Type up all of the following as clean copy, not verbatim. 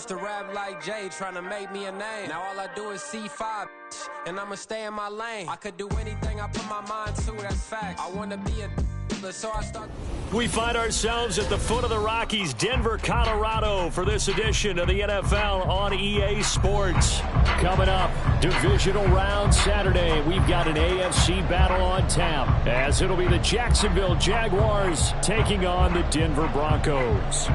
used to rap like Jay, trying to make me a name. Now all I do is C5, and I'ma stay in my lane. I could do anything I put my mind to, that's fact. I wanna be a so I start. We find ourselves at the foot of the Rockies, Denver, Colorado, for this edition of the NFL on EA Sports. Coming up, divisional round Saturday. We've got an AFC battle on tap, as it'll be the Jacksonville Jaguars taking on the Denver Broncos.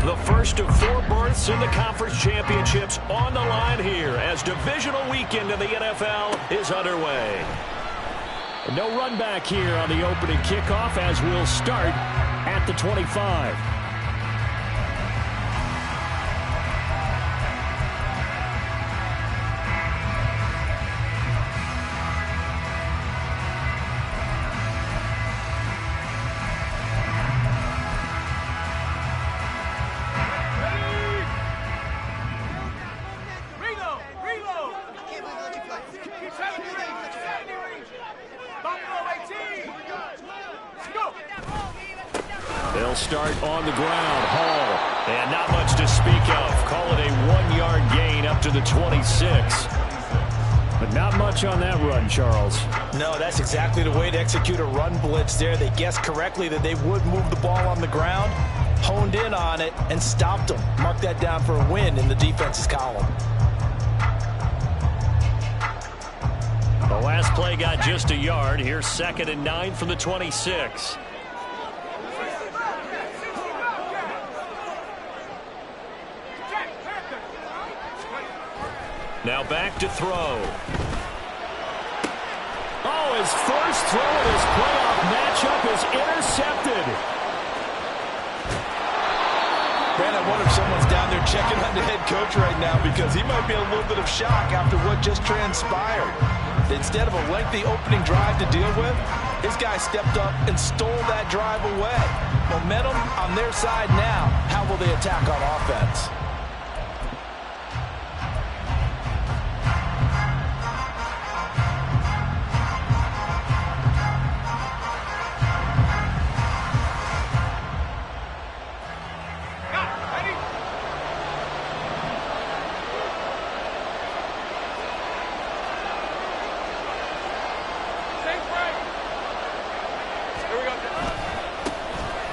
The first of 4 berths in the conference championships on the line here as divisional weekend of the NFL is underway. No run back here on the opening kickoff as we'll start at the 25. They'll start on the ground. Hall. And not much to speak of. Call it a 1-yard gain up to the 26. But not much on that run, Charles. No, that's exactly the way to execute a run blitz there. They guessed correctly that they would move the ball on the ground, honed in on it, and stopped them. Mark that down for a win in the defense's column. The last play got just a yard. Here's 2nd and 9 from the 26. Now back to throw. Oh, his first throw of his playoff matchup is intercepted. Brad, I wonder if someone's down there checking on the head coach right now because he might be in a little bit of shock after what just transpired. Instead of a lengthy opening drive to deal with, his guy stepped up and stole that drive away. Momentum on their side now. How will they attack on offense?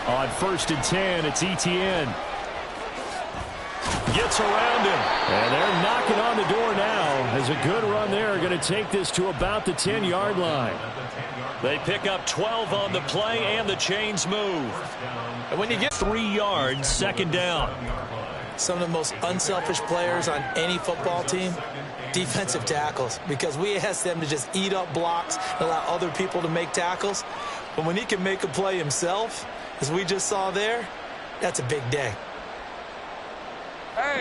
On 1st and 10, it's Etienne. Gets around him. And they're knocking on the door now. As a good run there, going to take this to about the 10-yard line. They pick up 12 on the play, and the chains move. And when you get 3 yards, 2nd down. Some of the most unselfish players on any football team, defensive tackles, because we ask them to just eat up blocks and allow other people to make tackles. But when he can make a play himself, as we just saw there, that's a big day.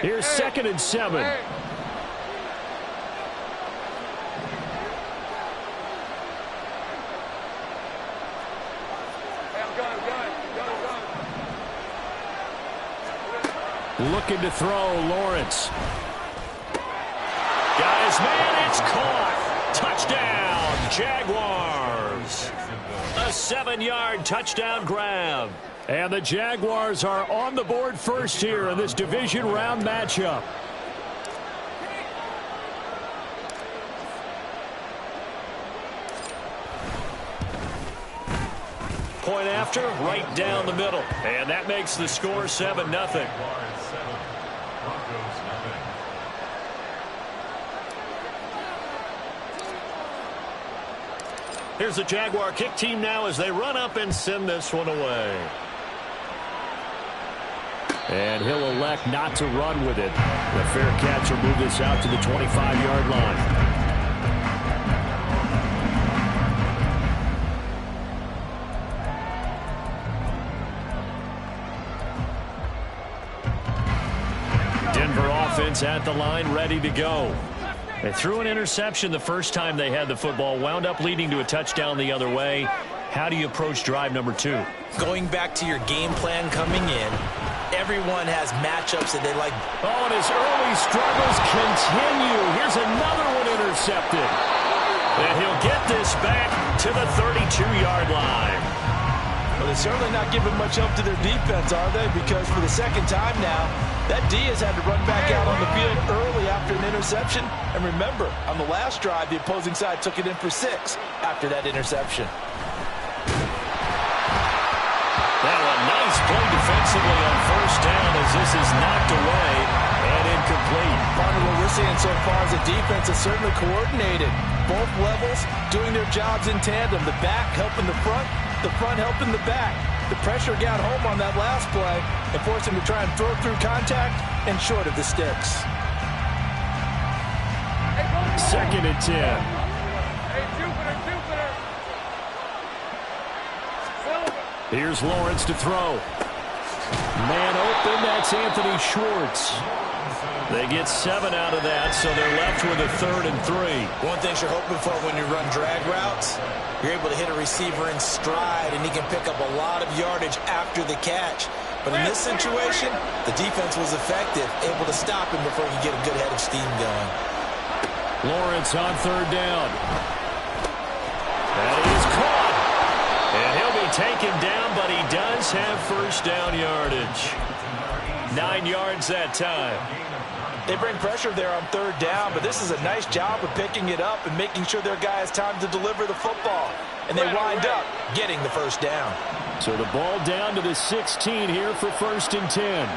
Here's 2nd and 7. Looking to throw, Lawrence. Got his man, it's caught. Touchdown, Jaguars. A 7-yard touchdown grab. And the Jaguars are on the board first here in this division round matchup. Point after, right down the middle. And that makes the score 7-0. Here's the Jaguar kick team now as they run up and send this one away. And he'll elect not to run with it. The fair catch will move this out to the 25-yard line. Denver offense at the line, ready to go. They threw an interception the first time they had the football, wound up leading to a touchdown the other way. How do you approach drive number 2? Going back to your game plan coming in, everyone has matchups that they like. Oh, and his early struggles continue. Here's another one intercepted. And he'll get this back to the 32-yard line. Well, they're certainly not giving much help to their defense, are they? Because for the second time now, that D has had to run back out on the field early after an interception. And remember, on the last drive, the opposing side took it in for 6 after that interception. Now a nice play defensively on first down as this is knocked away and incomplete. Partner, what we're seeing so far is the defense is certainly coordinated. Both levels doing their jobs in tandem. The back helping the front helping the back. The pressure got home on that last play and forced him to try and throw through contact and short of the sticks. 2nd and 10. Here's Lawrence to throw. Man open, that's Anthony Schwartz. They get 7 out of that, so they're left with a 3rd and 3. One thing you're hoping for when you run drag routes, you're able to hit a receiver in stride, and he can pick up a lot of yardage after the catch. But in this situation, the defense was effective, able to stop him before he could get a good head of steam going. Lawrence on 3rd down. That is caught. And he'll be taken down, but he does have first down yardage. 9 yards that time. They bring pressure there on 3rd down, but this is a nice job of picking it up and making sure their guy has time to deliver the football. And they wind up getting the first down. So the ball down to the 16 here for 1st and 10.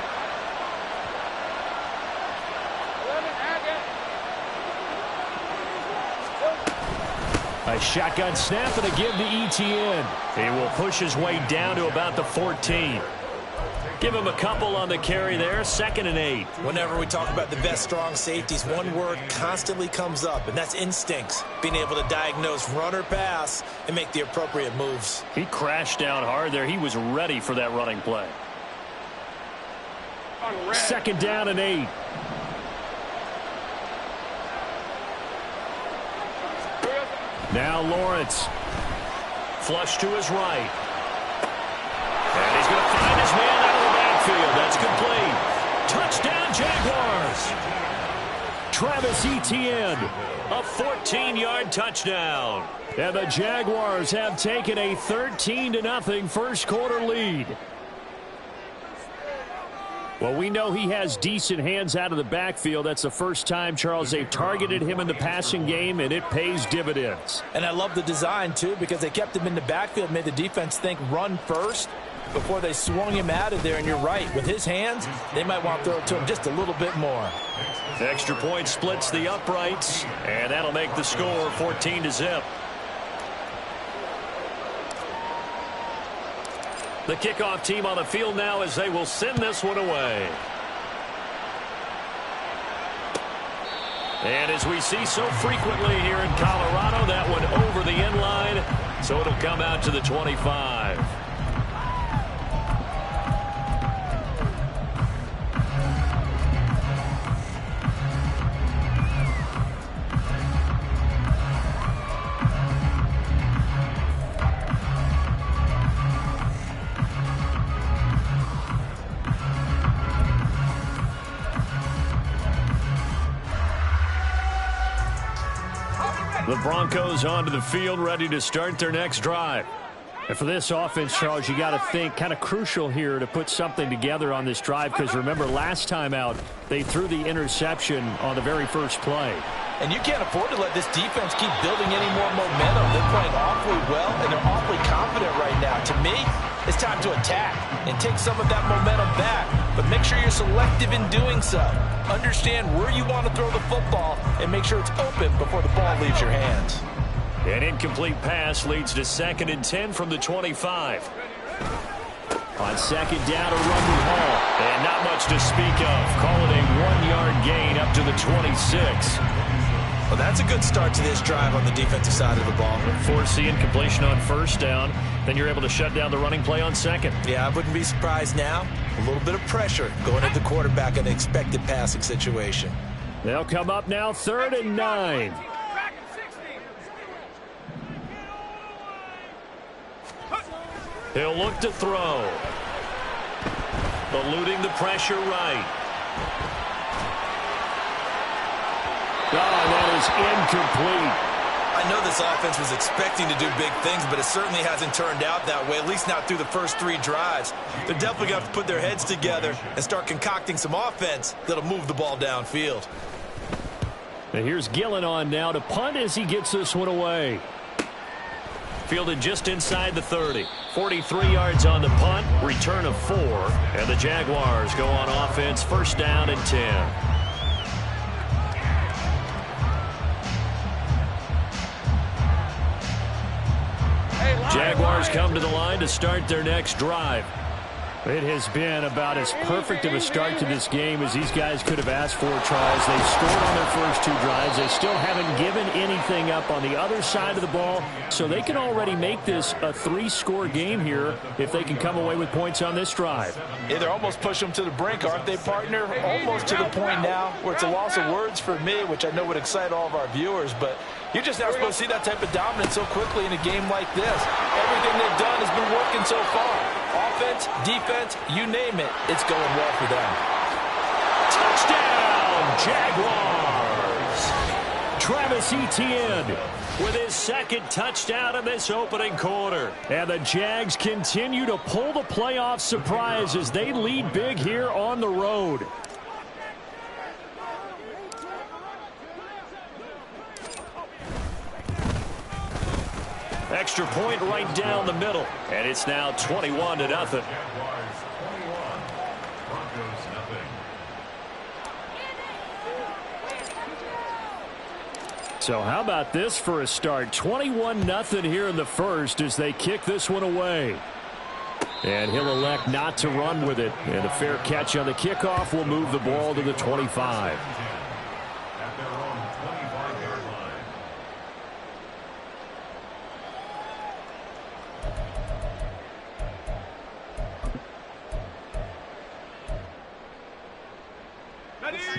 A shotgun snap and a give to Etienne. He will push his way down to about the 14. Give him a couple on the carry there. 2nd and 8. Whenever we talk about the best strong safeties, one word constantly comes up, and that's instincts. Being able to diagnose run or pass and make the appropriate moves. He crashed down hard there. He was ready for that running play. 2nd down and 8. Now Lawrence. Flush to his right. And he's going to find his man out of the backfield. That's complete. Touchdown, Jaguars. Travis Etienne, a 14-yard touchdown. And the Jaguars have taken a 13-0 first quarter lead. Well, we know he has decent hands out of the backfield. That's the first time, Charles, they've targeted him in the passing game, and it pays dividends. And I love the design, too, because they kept him in the backfield, made the defense think run first before they swung him out of there. And you're right, with his hands, they might want to throw it to him just a little bit more. The extra point splits the uprights, and that'll make the score 14-0. The kickoff team on the field now as they will send this one away. And as we see so frequently here in Colorado, that one over the end line, so it'll come out to the 25. The Broncos onto the field, ready to start their next drive. And for this offense, Charles, you got to think kind of crucial here to put something together on this drive, because remember last time out they threw the interception on the very first play. And you can't afford to let this defense keep building any more momentum. They're playing awfully well, and they're awfully confident right now. To me, it's time to attack and take some of that momentum back. But make sure you're selective in doing so. Understand where you want to throw the football and make sure it's open before the ball leaves your hands. An incomplete pass leads to 2nd and 10 from the 25. On 2nd down, a run to Hall. And not much to speak of. Call it a 1-yard gain up to the 26. Well, that's a good start to this drive on the defensive side of the ball. Force the incompletion on first down. Then you're able to shut down the running play on 2nd. Yeah, I wouldn't be surprised now. A little bit of pressure going at the quarterback in an expected passing situation. They'll come up now 3rd and 9. He'll look to throw. Eluding the pressure right. Oh, that is incomplete. I I know this offense was expecting to do big things, but it certainly hasn't turned out that way, at least not through the first 3 drives. They're definitely going to have to put their heads together and start concocting some offense that'll move the ball downfield. And here's Gillen on now to punt as he gets this one away. Fielded just inside the 30. 43 yards on the punt, return of 4, and the Jaguars go on offense, first down and 10. Jaguars come to the line to start their next drive. It has been about as perfect of a start to this game as these guys could have asked for, Charles. They've scored on their first 2 drives. They still haven't given anything up on the other side of the ball, so they can already make this a 3-score game here if they can come away with points on this drive. Yeah, they're almost pushing them to the brink, aren't they, partner? Almost to the point now where it's a loss of words for me, which I know would excite all of our viewers, but you're just not supposed to see that type of dominance so quickly in a game like this. Everything they've done has been working so far. Offense, defense, you name it, it's going well for them. Touchdown, Jaguars! Travis Etienne with his second touchdown in this opening quarter. And the Jags continue to pull the playoff surprise as they lead big here on the road. Extra point right down the middle, and it's now 21-0. So how about this for a start? 21-0 here in the first as they kick this one away. And he'll elect not to run with it. And a fair catch on the kickoff will move the ball to the 25.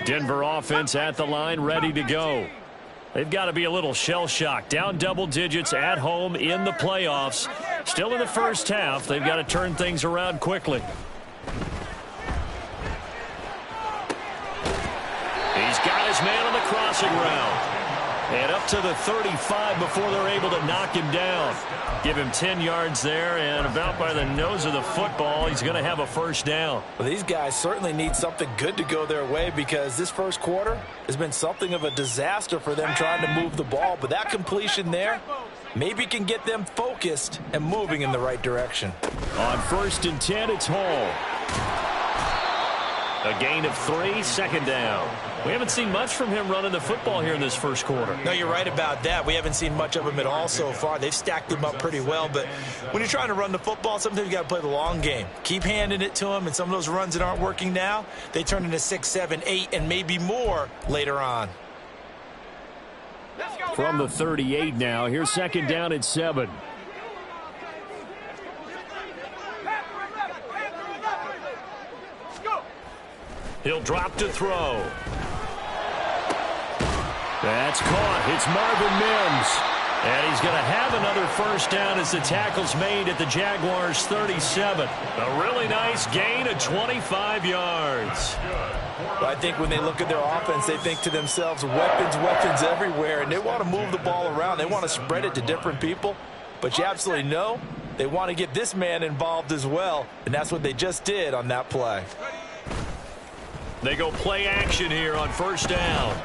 Denver offense at the line, ready to go. They've got to be a little shell-shocked. Down double digits at home in the playoffs. Still in the first half. They've got to turn things around quickly. He's got his man on the crossing route. And up to the 35 before they're able to knock him down. Give him 10 yards there, and about by the nose of the football, he's going to have a first down. Well, these guys certainly need something good to go their way because this first quarter has been something of a disaster for them trying to move the ball. But that completion there maybe can get them focused and moving in the right direction. On 1st and 10, it's Hall. A gain of 3, second down. We haven't seen much from him running the football here in this first quarter. No, you're right about that. We haven't seen much of him at all so far. They've stacked him up pretty well, but when you're trying to run the football, sometimes you got to play the long game. Keep handing it to him, and some of those runs that aren't working now, they turn into 6, 7, 8, and maybe more later on. From the 38 now, here's second down at 7. He'll drop to throw. That's caught. It's Marvin Mims. And he's going to have another first down as the tackle's made at the Jaguars' 37. A really nice gain of 25 yards. Well, I think when they look at their offense, they think to themselves, weapons, weapons everywhere, and they want to move the ball around. They want to spread it to different people. But you absolutely know they want to get this man involved as well, and that's what they just did on that play. They go play action here on first down.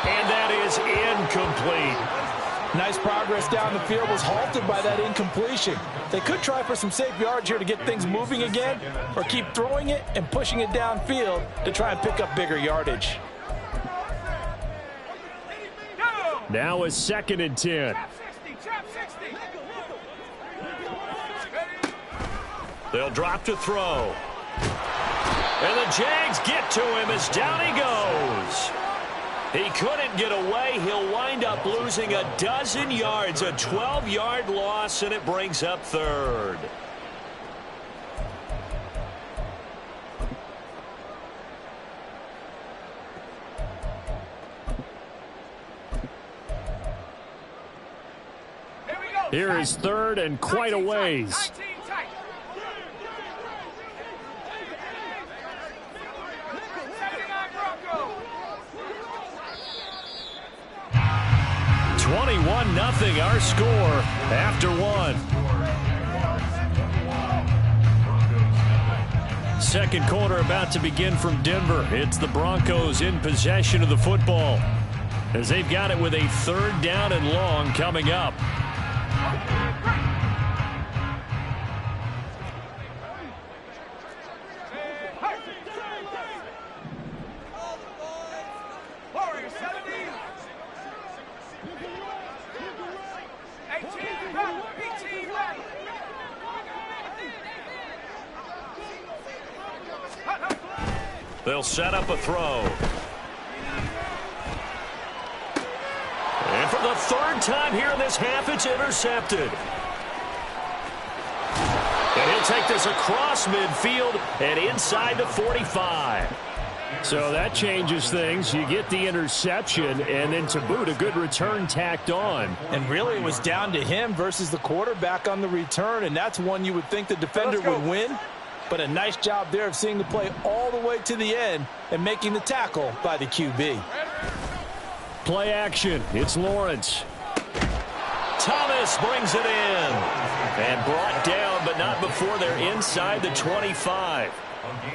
And that is incomplete. Nice progress down the field was halted by that incompletion. They could try for some safe yards here to get things moving again, or keep throwing it and pushing it downfield to try and pick up bigger yardage. Now is 2nd and 10. They'll drop to throw. And the Jags get to him as down he goes. He couldn't get away. He'll wind up losing a dozen yards, a 12-yard loss, and it brings up 3rd. Here is 3rd and quite a ways. 21-0 our score after one. Second quarter about to begin from Denver. It's the Broncos in possession of the football as they've got it with a 3rd down and long coming up. They'll set up a throw. And for the 3rd time here in this half, it's intercepted. And he'll take this across midfield and inside the 45. So that changes things. You get the interception, and then to boot, a good return tacked on. And really, it was down to him versus the quarterback on the return, and that's one you would think the defender would win. But a nice job there of seeing the play all the way to the end and making the tackle by the QB. Play action. It's Lawrence. Thomas brings it in. And brought down, but not before they're inside the 25.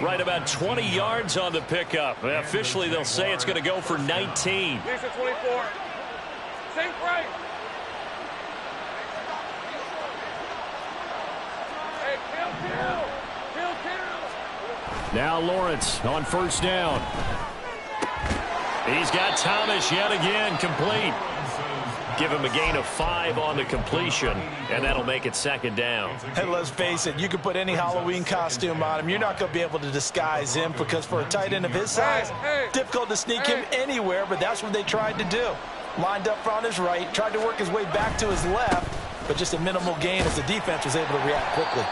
Right about 20 yards on the pickup. Officially, they'll say it's going to go for 19. Here's the 24. Same right. Hey, kill. Now Lawrence on 1st down. He's got Thomas yet again complete. Give him a gain of 5 on the completion, and that'll make it 2nd down. And let's face it, you can put any Halloween costume on him. You're not going to be able to disguise him because for a tight end of his size, difficult to sneak him anywhere, but that's what they tried to do. Lined up on his right, tried to work his way back to his left, but just a minimal gain as the defense was able to react quickly.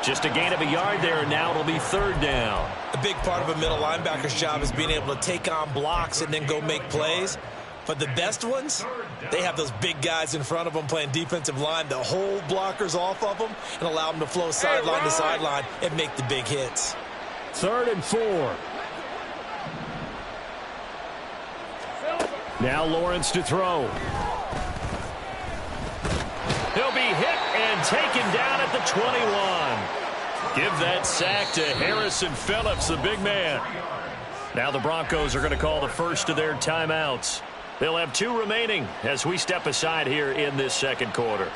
Just a gain of a yard there, and now it'll be 3rd down. A big part of a middle linebacker's job is being able to take on blocks and then go make plays. But the best ones, they have those big guys in front of them playing defensive line to hold blockers off of them and allow them to flow sideline to sideline and make the big hits. 3rd and 4. Now Lawrence to throw. He'll be hit and taken down at the 21. Give that sack to Harrison Phillips, the big man. Now the Broncos are going to call the first of their timeouts. They'll have 2 remaining as we step aside here in this 2nd quarter.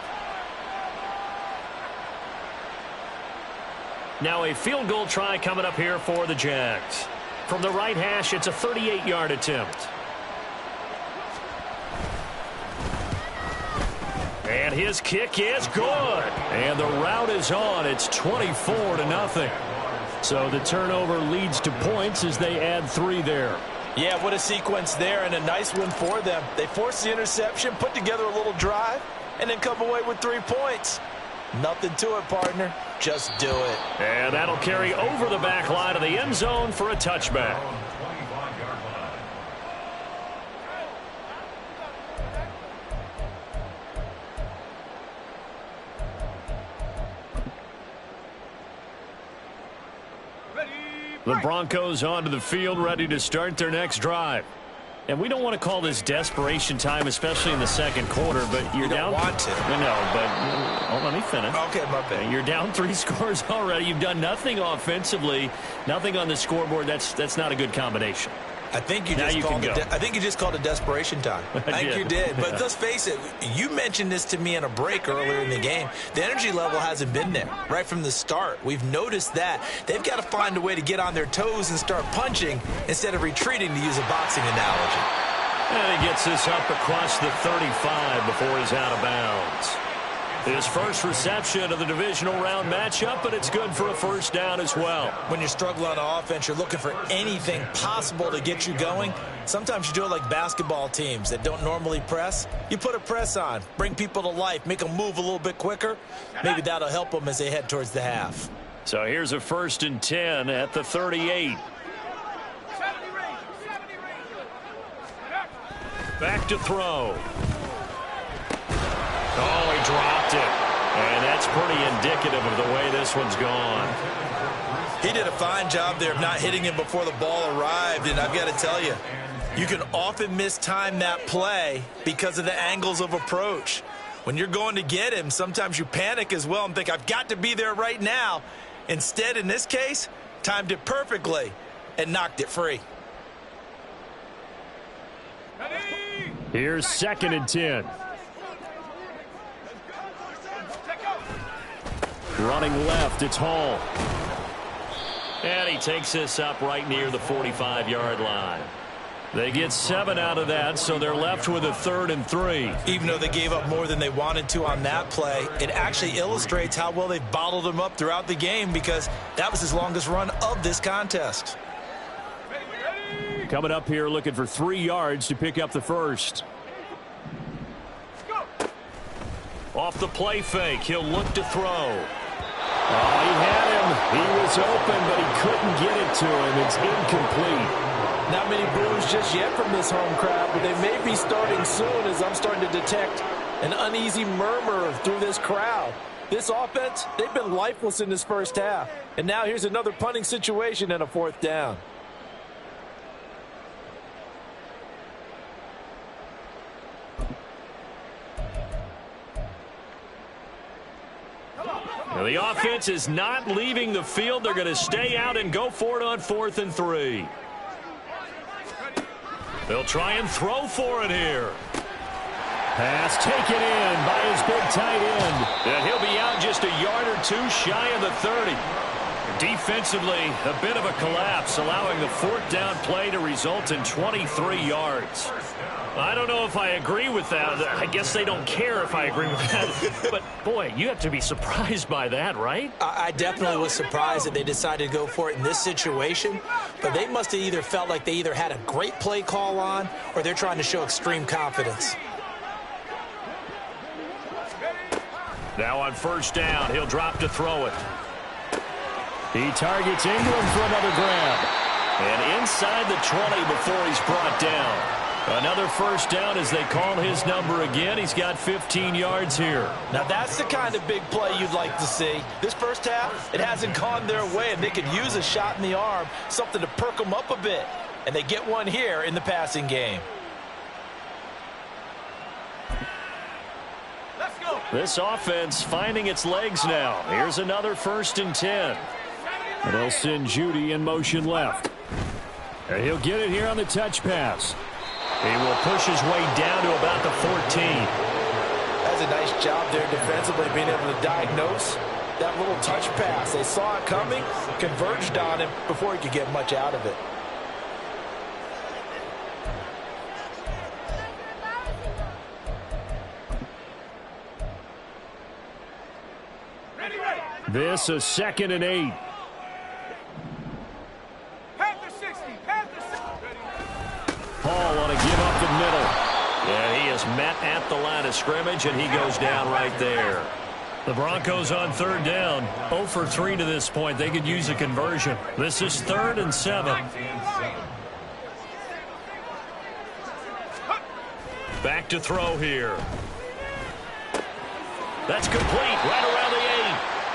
Now a field goal try coming up here for the Jags. From the right hash, it's a 38-yard attempt. And his kick is good. And the route is on. It's 24-0. So the turnover leads to points as they add 3 there. Yeah, what a sequence there, and a nice win for them. They forced the interception, put together a little drive, and then come away with 3 points. Nothing to it, partner. Just do it. And that'll carry over the back line of the end zone for a touchback. The Broncos onto the field, ready to start their next drive. And we don't want to call this desperation time, especially in the 2nd quarter, but you're down. You don't want to. No, but let me finish. Okay, my bad. You're down 3 scores already. You've done nothing offensively, nothing on the scoreboard. That's not a good combination. I think you just called it desperation time. I think you did. But let's face it, you mentioned this to me in a break earlier in the game. The energy level hasn't been there right from the start. We've noticed that. They've got to find a way to get on their toes and start punching instead of retreating, to use a boxing analogy. And he gets this up across the 35 before he's out of bounds. His first reception of the divisional round matchup, but it's good for a 1st down as well. When you're struggling on offense, you're looking for anything possible to get you going. Sometimes you do it like basketball teams that don't normally press. You put a press on, bring people to life, make them move a little bit quicker. Maybe that'll help them as they head towards the half. So here's a 1st and 10 at the 38. Back to throw. Oh, he dropped it. And that's pretty indicative of the way this one's gone. He did a fine job there of not hitting him before the ball arrived, and I've got to tell you, You can often mistime that play because of the angles of approach. When you're going to get him, sometimes you panic as well and think, I've got to be there right now. Instead, in this case, timed it perfectly and knocked it free. Here's 2nd and 10. Running left, it's Hall. And he takes this up right near the 45-yard line. They get 7 out of that, so they're left with a 3rd and 3. Even though they gave up more than they wanted to on that play, it actually illustrates how well they bottled him up throughout the game because that was his longest run of this contest. Coming up here looking for 3 yards to pick up the first. Off the play fake, he'll look to throw. Oh, he had him. He was open, but he couldn't get it to him. It's incomplete. Not many boos just yet from this home crowd, but they may be starting soon as I'm starting to detect an uneasy murmur through this crowd. This offense, they've been lifeless in this first half. And now here's another punting situation and a 4th down. Now the offense is not leaving the field. They're going to stay out and go for it on 4th and 3. They'll try and throw for it here. Pass taken in by his big tight end. And he'll be out just a yard or 2 shy of the 30. Defensively, a bit of a collapse, allowing the 4th down play to result in 23 yards. I don't know if I agree with that. I guess they don't care if I agree with that. But, boy, you have to be surprised by that, right? I definitely was surprised that they decided to go for it in this situation. But they must have either felt like they either had a great play call on or they're trying to show extreme confidence. Now on 1st down, he'll drop to throw it. He targets Ingram for another grab. And inside the 20 before he's brought down. Another 1st down as they call his number again. He's got 15 yards here. Now that's the kind of big play you'd like to see. This first half, it hasn't gone their way, and they could use a shot in the arm, something to perk them up a bit. And they get one here in the passing game. Let's go. This offense finding its legs now. Here's another 1st and 10. And they'll send Judy in motion left. And he'll get it here on the touch pass. He will push his way down to about the 14. That's a nice job there defensively, being able to diagnose that little touch pass. They saw it coming, converged on him before he could get much out of it. This is 2nd and 8. Paul on a give up the middle. Yeah, he is met at the line of scrimmage, and he goes down right there. The Broncos on 3rd down. 0 for 3 to this point. They could use a conversion. This is 3rd and 7. Back to throw here. That's complete right around the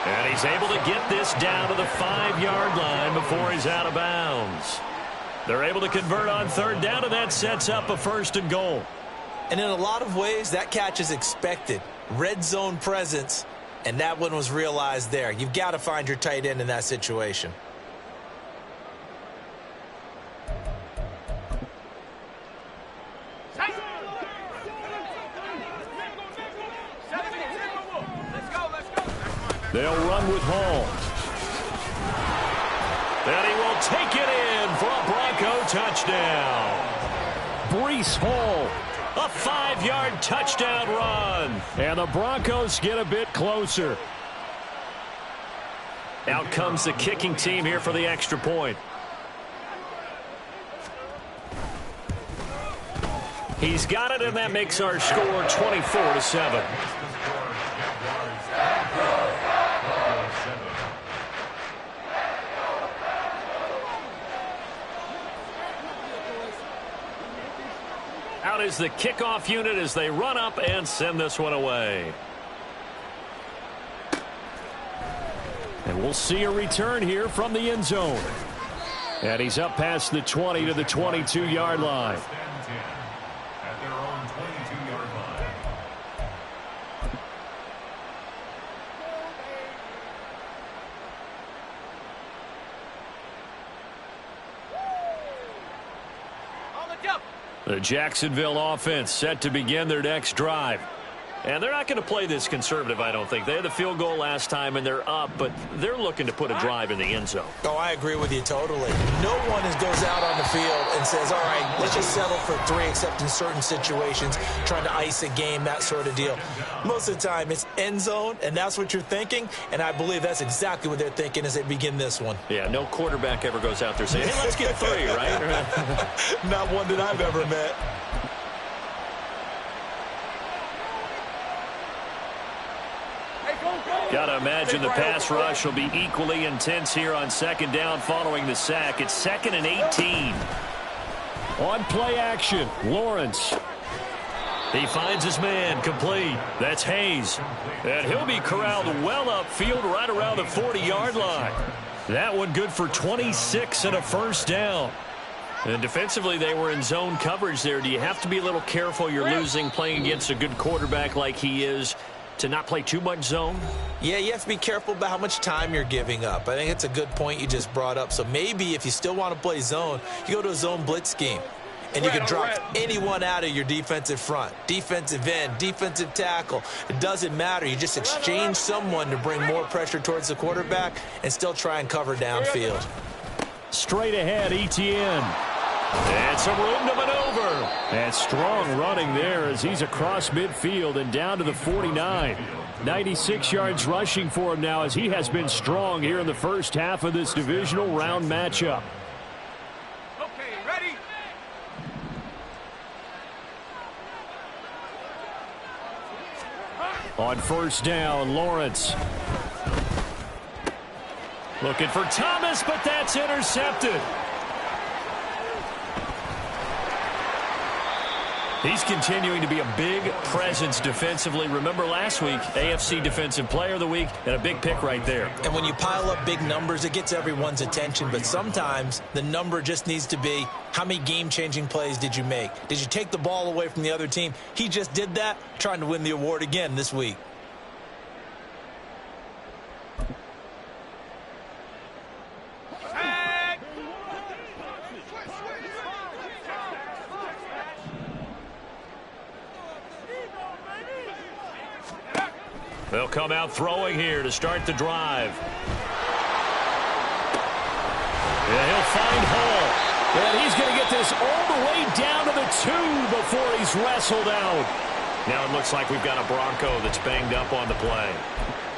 8. And he's able to get this down to the 5-yard line before he's out of bounds. They're able to convert on 3rd down, and that sets up a 1st and goal. And in a lot of ways, that catch is expected. Red zone presence, and that one was realized there. You've got to find your tight end in that situation. They'll run with Hall. And he will take it in for a Bronco touchdown. Breece Hall, a 5-yard touchdown run. And the Broncos get a bit closer. Out comes the kicking team here for the extra point. He's got it, and that makes our score 24-7. Out is the kickoff unit as they run up and send this one away. And we'll see a return here from the end zone. And he's up past the 20 to the 22-yard line. At their own 22-yard line. The Jacksonville offense set to begin their next drive. And they're not going to play this conservative, I don't think. They had the field goal last time, and they're up, but they're looking to put a drive in the end zone. Oh, I agree with you totally. No one goes out on the field and says, all right, let's just settle for 3, except in certain situations, trying to ice a game, that sort of deal. Most of the time, it's end zone, and that's what you're thinking, and I believe that's exactly what they're thinking as they begin this one. Yeah, no quarterback ever goes out there saying, hey, let's get 3, right? Not one that I've ever met. Got to imagine the pass rush will be equally intense here on second down following the sack. It's 2nd and 18. On play action, Lawrence. He finds his man, complete. That's Hayes. And he'll be corralled well upfield right around the 40-yard line. That one good for 26 and a first down. And defensively, they were in zone coverage there. Do you have to be a little careful you're losing playing against a good quarterback like he is to not play too much zone? Yeah, you have to be careful about how much time you're giving up. I think it's a good point you just brought up. So maybe if you still want to play zone, you go to a zone blitz scheme. And you can drop anyone out of your defensive front. Defensive end, defensive tackle. It doesn't matter. You just exchange someone to bring more pressure towards the quarterback and still try and cover downfield. Straight ahead, Etienne. And some room to maneuver. And strong running there as he's across midfield and down to the 49. 96 yards rushing for him now as he has been strong here in the first half of this divisional round matchup. Okay, ready? On first down, Lawrence. Looking for Thomas, but that's intercepted. He's continuing to be a big presence defensively. Remember last week, AFC Defensive Player of the Week, and a big pick right there. And when you pile up big numbers, it gets everyone's attention. But sometimes the number just needs to be, how many game-changing plays did you make? Did you take the ball away from the other team? He just did that, trying to win the award again this week. They'll come out throwing here to start the drive. Yeah, he'll find Hall. And he's going to get this all the way down to the 2 before he's wrestled out. Now it looks like we've got a Bronco that's banged up on the play.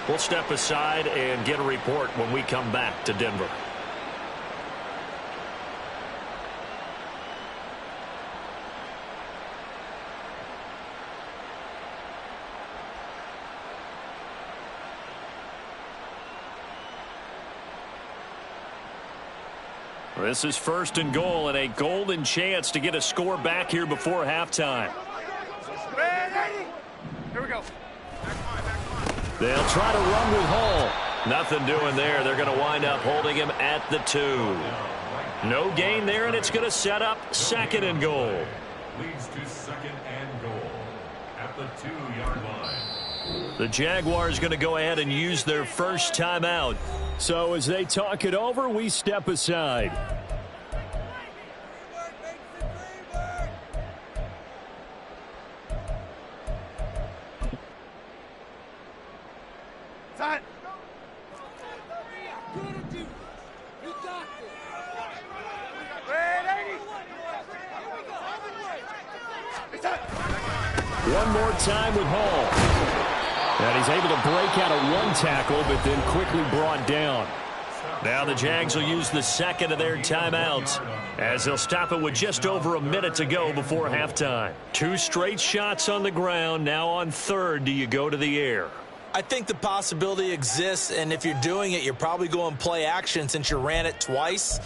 We'll step aside and get a report when we come back to Denver. This is 1st and goal and a golden chance to get a score back here before halftime. Ready? Here we go. They'll try to run with Hall. Nothing doing there. They're going to wind up holding him at the 2. No gain there, and it's going to set up 2nd and goal. Leads to 2nd and goal at the 2-yard line. The Jaguars going to go ahead and use their first timeout. So as they talk it over, we step aside. Time. One more time with Hall. And he's able to break out of one tackle, but then quickly brought down. Now the Jags will use the 2nd of their timeouts as they'll stop it with just over a minute to go before halftime. 2 straight shots on the ground. Now on 3rd, do you go to the air? I think the possibility exists, and if you're doing it, you're probably going play action since you ran it twice.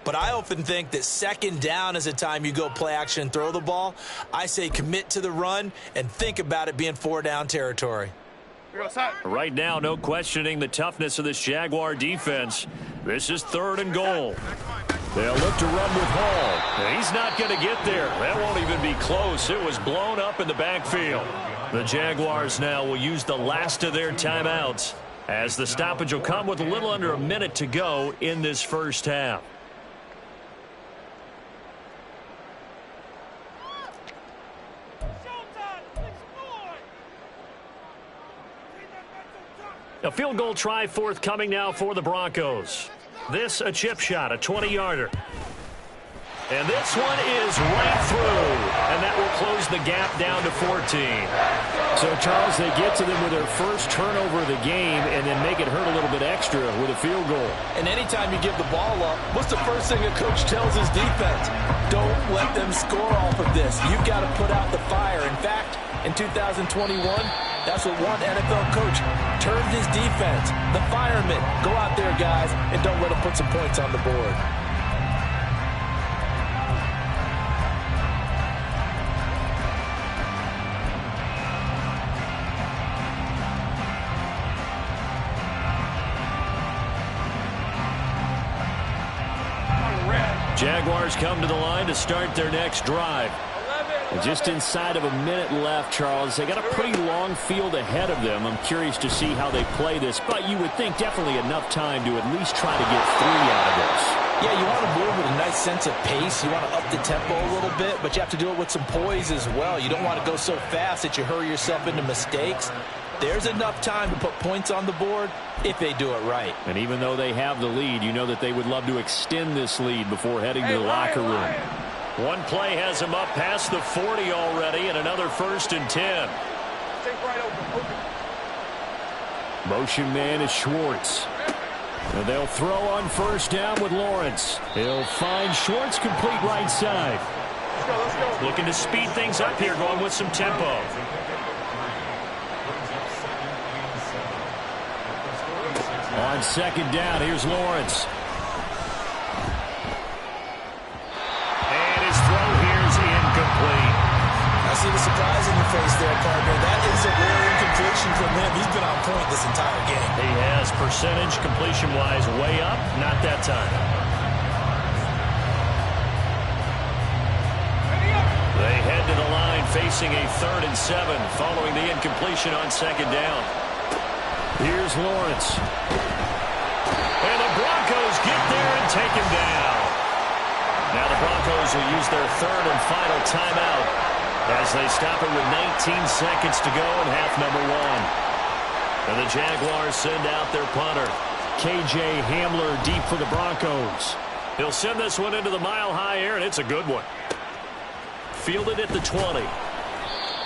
But I often think that 2nd down is a time you go play action and throw the ball. I say commit to the run and think about it being 4-down territory. Right now, no questioning the toughness of this Jaguar defense. This is 3rd and goal. They'll look to run with Hall. And he's not going to get there. That won't even be close. It was blown up in the backfield. The Jaguars now will use the last of their timeouts, as the stoppage will come with a little under a minute to go in this first half. A field goal try forthcoming now for the Broncos. This a chip shot, a 20-yarder. And this one is right through, and that will close the gap down to 14. So, Charles, they get to them with their first turnover of the game and then make it hurt a little bit extra with a field goal. And anytime you give the ball up, what's the first thing a coach tells his defense? Don't let them score off of this. You've got to put out the fire. In fact, in 2021, that's what one NFL coach termed his defense. The firemen. Go out there, guys, and don't let them put some points on the board. Jaguars come to the line to start their next drive. Just inside of a minute left, Charles. They got a pretty long field ahead of them. I'm curious to see how they play this, but you would think definitely enough time to at least try to get 3 out of this. Yeah, you want to move with a nice sense of pace. You want to up the tempo a little bit, but you have to do it with some poise as well. You don't want to go so fast that you hurry yourself into mistakes. There's enough time to put points on the board if they do it right. And even though they have the lead, you know that they would love to extend this lead before heading to the locker room. One play has him up past the 40 already, and another 1st and 10. Motion man is Schwartz. And they'll throw on first down with Lawrence. He'll find Schwartz complete right side. Let's go. Looking to speed things up here, going with some tempo. On second down, here's Lawrence. And his throw here is incomplete. I see the surprise in your face there, partner. That is a rare incompletion from him. He's been on point this entire game. He has percentage completion-wise way up, not that time. They head to the line facing a 3rd and 7 following the incompletion on second down. Here's Lawrence. And the Broncos get there and take him down. Now the Broncos will use their 3rd and final timeout as they stop it with 19 seconds to go in half number 1. And the Jaguars send out their punter. KJ Hamler deep for the Broncos. He'll send this one into the mile-high air, and it's a good one. Fielded at the 20.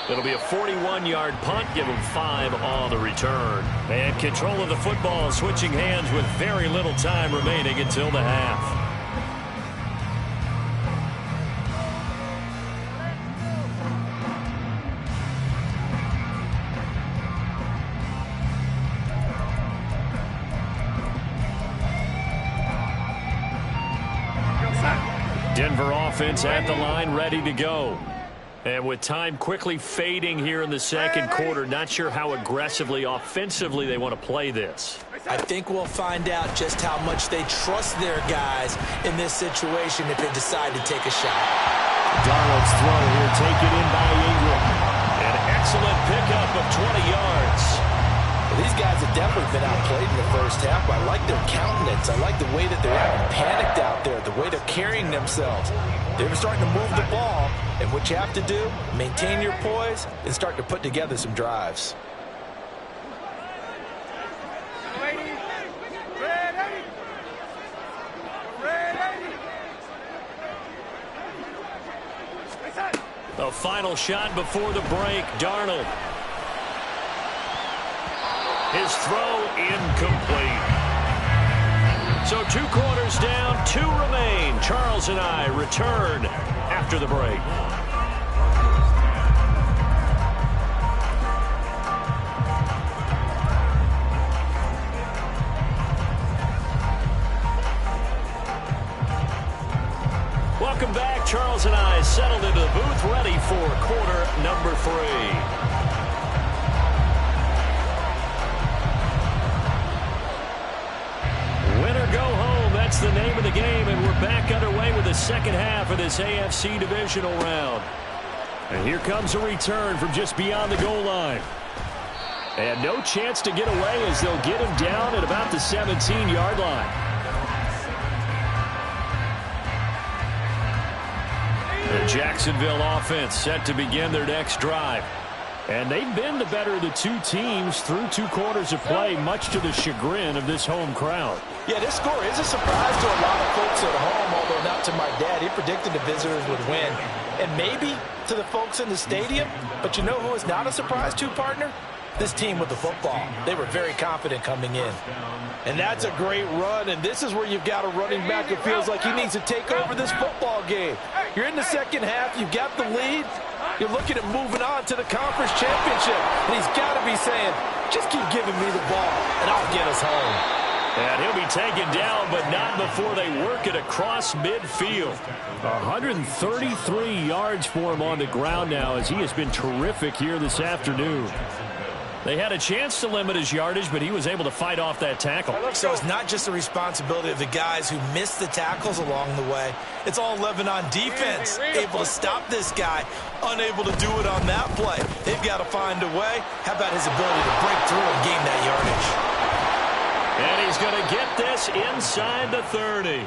It'll be a 41-yard punt, give him 5 on the return. And control of the football switching hands with very little time remaining until the half. Denver offense at the line, ready to go. And with time quickly fading here in the second quarter, not sure how aggressively, offensively they want to play this. I think we'll find out just how much they trust their guys in this situation if they decide to take a shot. Darnold's throw here taken in by Ingram. An excellent pickup of 20 yards. Well, these guys have definitely been outplayed in the first half. I like their countenance. I like the way that they're acting panicked out there, the way they're carrying themselves. They're starting to move the ball, and what you have to do, maintain your poise and start to put together some drives. The final shot before the break, Darnold. His throw incomplete. So 2 quarters down, 2 remain. Charles and I return after the break. Welcome back. Charles and I settled into the booth, ready for quarter number 3. That's the name of the game, and we're back underway with the second half of this AFC divisional round. And here comes a return from just beyond the goal line. And no chance to get away as they'll get him down at about the 17-yard line. The Jacksonville offense set to begin their next drive. And they've been the better of the two teams through 2 quarters of play, much to the chagrin of this home crowd. Yeah, this score is a surprise to a lot of folks at home, although not to my dad. He predicted the visitors would win. And maybe to the folks in the stadium. But you know who is not a surprise to, partner? This team with the football. They were very confident coming in. And that's a great run, and this is where you've got a running back who feels like he needs to take over this football game. You're in the second half, you've got the lead, you're looking at moving on to the conference championship, and he's got to be saying, just keep giving me the ball, and I'll get us home. And he'll be taken down, but not before they work it across midfield. 133 yards for him on the ground now as he has been terrific here this afternoon. They had a chance to limit his yardage, but he was able to fight off that tackle. So it's not just the responsibility of the guys who missed the tackles along the way. It's all Lebanon defense, able to stop this guy, unable to do it on that play. They've got to find a way. How about his ability to break through and gain that yardage? And he's going to get this inside the 30.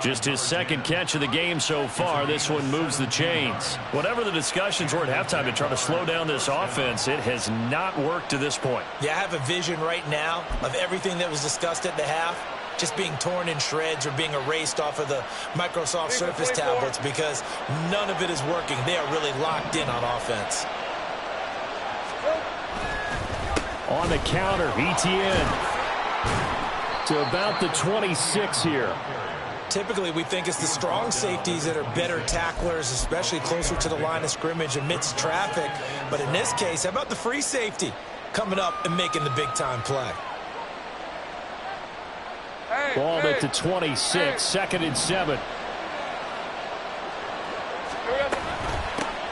Just his second catch of the game so far. This one moves the chains. Whatever the discussions were at halftime to try to slow down this offense, it has not worked to this point. Yeah, I have a vision right now of everything that was discussed at the half just being torn in shreds or being erased off of the Microsoft Surface tablets because none of it is working. They are really locked in on offense. On the counter, ETN. To about the 26 here. Typically, we think it's the strong safeties that are better tacklers, especially closer to the line of scrimmage amidst traffic. But in this case, how about the free safety coming up and making the big-time play? Ball at the 26, 2nd and 7.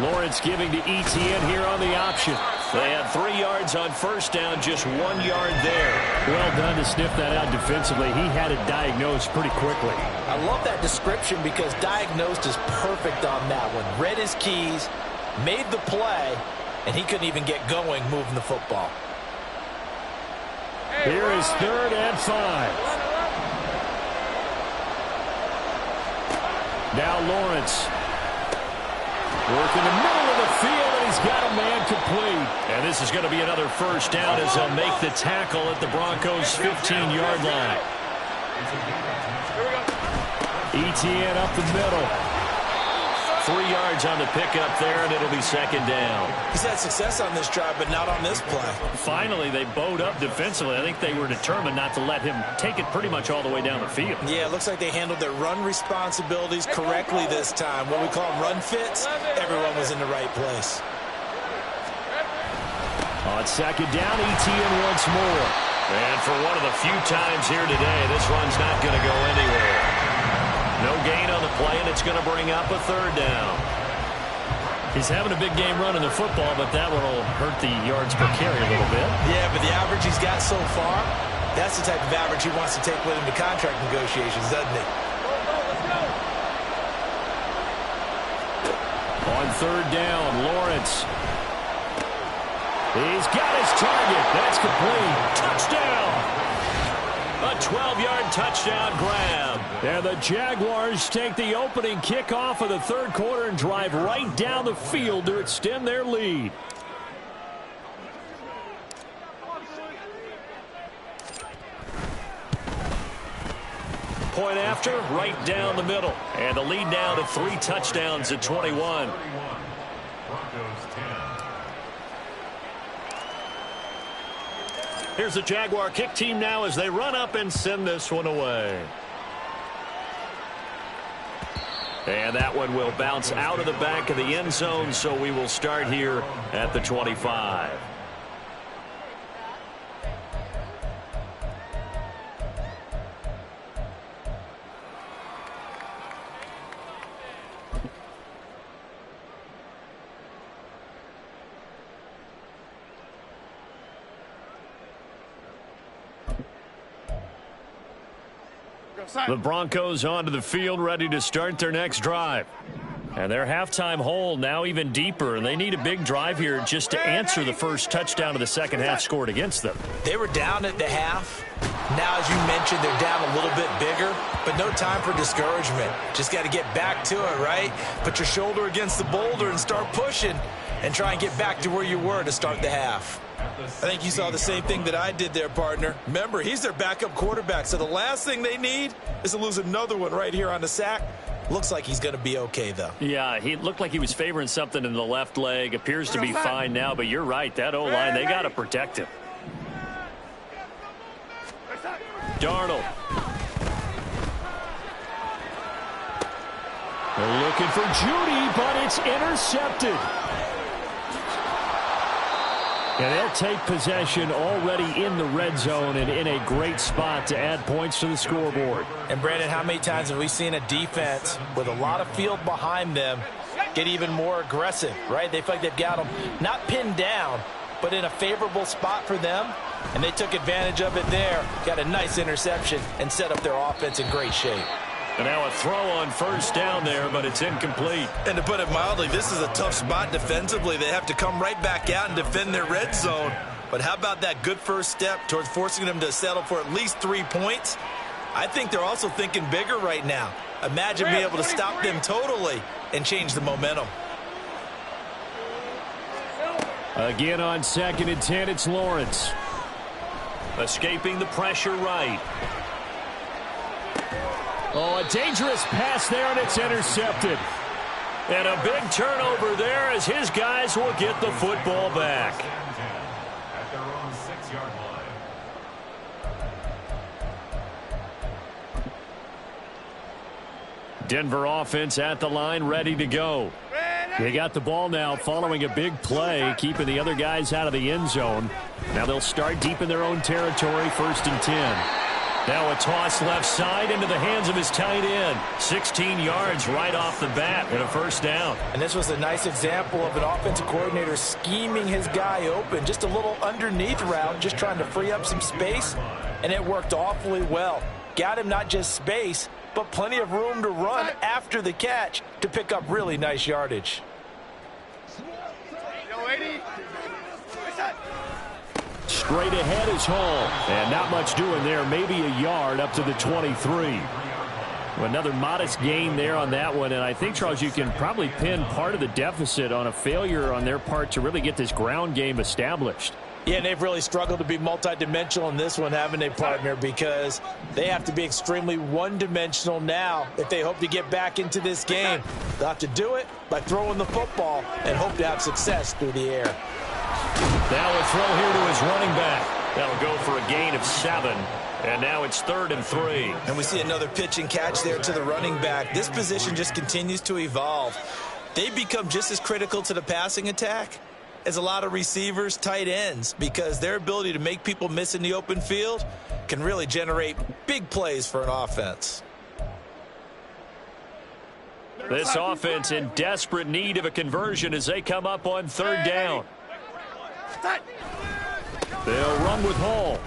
Lawrence giving to ETN here on the option. They had 3 yards on first down, just 1 yard there. Well done to sniff that out defensively. He had it diagnosed pretty quickly. I love that description because diagnosed is perfect on that one. Read his keys, made the play, and he couldn't even get going moving the football. Here is 3rd and 5. Now Lawrence. Work in the middle of the field, and he's got a man complete. And this is going to be another first down as they'll make the tackle at the Broncos' 15-yard line. ETN up the middle. 3 yards on the pickup there, and it'll be 2nd down. He's had success on this drive, but not on this play. Finally, they bowed up defensively. I think they were determined not to let him take it pretty much all the way down the field. Yeah, it looks like they handled their run responsibilities correctly this time. What we call run fits, everyone was in the right place. On 2nd down, ETN once more. And for one of the few times here today, this run's not going to go anywhere. No gain on the play, and it's going to bring up a 3rd down. He's having a big game running the football, but that one will hurt the yards per carry a little bit. Yeah, but the average he's got so far, that's the type of average he wants to take with him to contract negotiations, doesn't he? On 3rd down, Lawrence. He's got his target. That's complete. Touchdown. A 12-yard touchdown grab. And the Jaguars take the opening kickoff of the 3rd quarter and drive right down the field to extend their lead. Point after, right down the middle. And the lead now to 3 touchdowns at 21. Here's the Jaguar kick team now as they run up and send this one away. And that one will bounce out of the back of the end zone, so we will start here at the 25. The Broncos onto the field, ready to start their next drive. And their halftime hole now even deeper, and they need a big drive here just to answer the first touchdown of the second half scored against them. They were down at the half. Now, as you mentioned, they're down a little bit bigger, but no time for discouragement. Just got to get back to it, right? Put your shoulder against the boulder and start pushing and try and get back to where you were to start the half. I think you saw the same thing that I did there, partner. Remember, he's their backup quarterback, so the last thing they need is to lose another one right here on the sack. Looks like he's going to be okay, though. Yeah, he looked like he was favoring something in the left leg. Appears to be fine now, but you're right. That O-line, they got to protect him. Darnold. They're looking for Judy, but it's intercepted. And they'll take possession already in the red zone and in a great spot to add points to the scoreboard. And, Brandon, how many times have we seen a defense with a lot of field behind them get even more aggressive, right? They feel like they've got them not pinned down, but in a favorable spot for them, and they took advantage of it there, got a nice interception, and set up their offense in great shape. And now a throw on first down there, but it's incomplete. And to put it mildly, this is a tough spot defensively. They have to come right back out and defend their red zone. But how about that good first step towards forcing them to settle for at least 3 points? I think they're also thinking bigger right now. Imagine being able to stop them totally and change the momentum. Again on 2nd and 10, it's Lawrence. Escaping the pressure right. Oh, a dangerous pass there, and it's intercepted. And a big turnover there as his guys will get the football back. At their own 6-yard line. Denver offense at the line, ready to go. They got the ball now following a big play, keeping the other guys out of the end zone. Now they'll start deep in their own territory, 1st and 10. Now a toss left side into the hands of his tight end. 16 yards right off the bat and a first down. And this was a nice example of an offensive coordinator scheming his guy open. Just a little underneath route, just trying to free up some space, and it worked awfully well. Got him not just space, but plenty of room to run after the catch to pick up really nice yardage. Straight ahead is Hall. And not much doing there. Maybe a yard up to the 23. Another modest gain there on that one. And I think, Charles, you can probably pin part of the deficit on a failure on their part to really get this ground game established. Yeah, and they've really struggled to be multidimensional in this one, haven't they, partner? Because they have to be extremely one-dimensional now if they hope to get back into this game. They'll have to do it by throwing the football and hope to have success through the air. Now a throw here to his running back. That'll go for a gain of 7. And now it's 3rd and 3. And we see another pitch and catch there to the running back. This position just continues to evolve. They become just as critical to the passing attack as a lot of receivers, tight ends, because their ability to make people miss in the open field can really generate big plays for an offense. This offense in desperate need of a conversion as they come up on 3rd down. They'll run with Hall.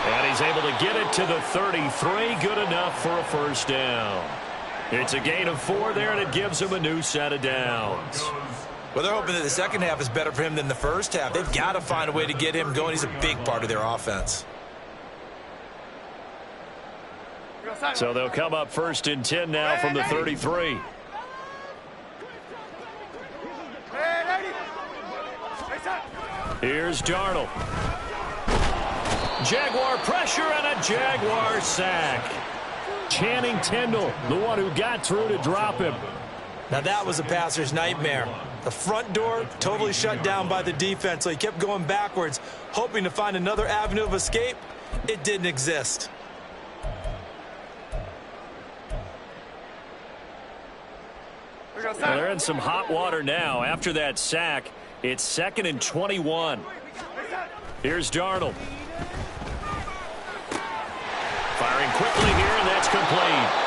And he's able to get it to the 33. Good enough for a first down. It's a gain of 4 there, and it gives him a new set of downs. Well, they're hoping that the second half is better for him than the first half. They've got to find a way to get him going. He's a big part of their offense. So they'll come up 1st and 10 now from the 33. Here's Darnold. Jaguar pressure and a Jaguar sack. Channing Tindall, the one who got through to drop him. Now that was a passer's nightmare. The front door totally shut down by the defense, so he kept going backwards, hoping to find another avenue of escape. It didn't exist. They're in some hot water now. After that sack, it's 2nd and 21. Here's Darnold. Firing quickly here, and that's complete.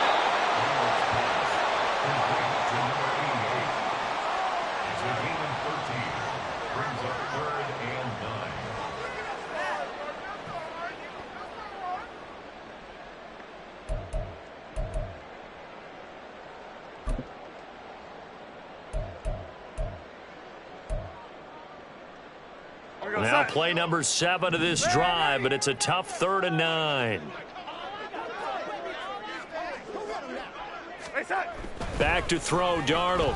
Now play number 7 of this drive, but it's a tough 3rd and 9. Back to throw, Darnold.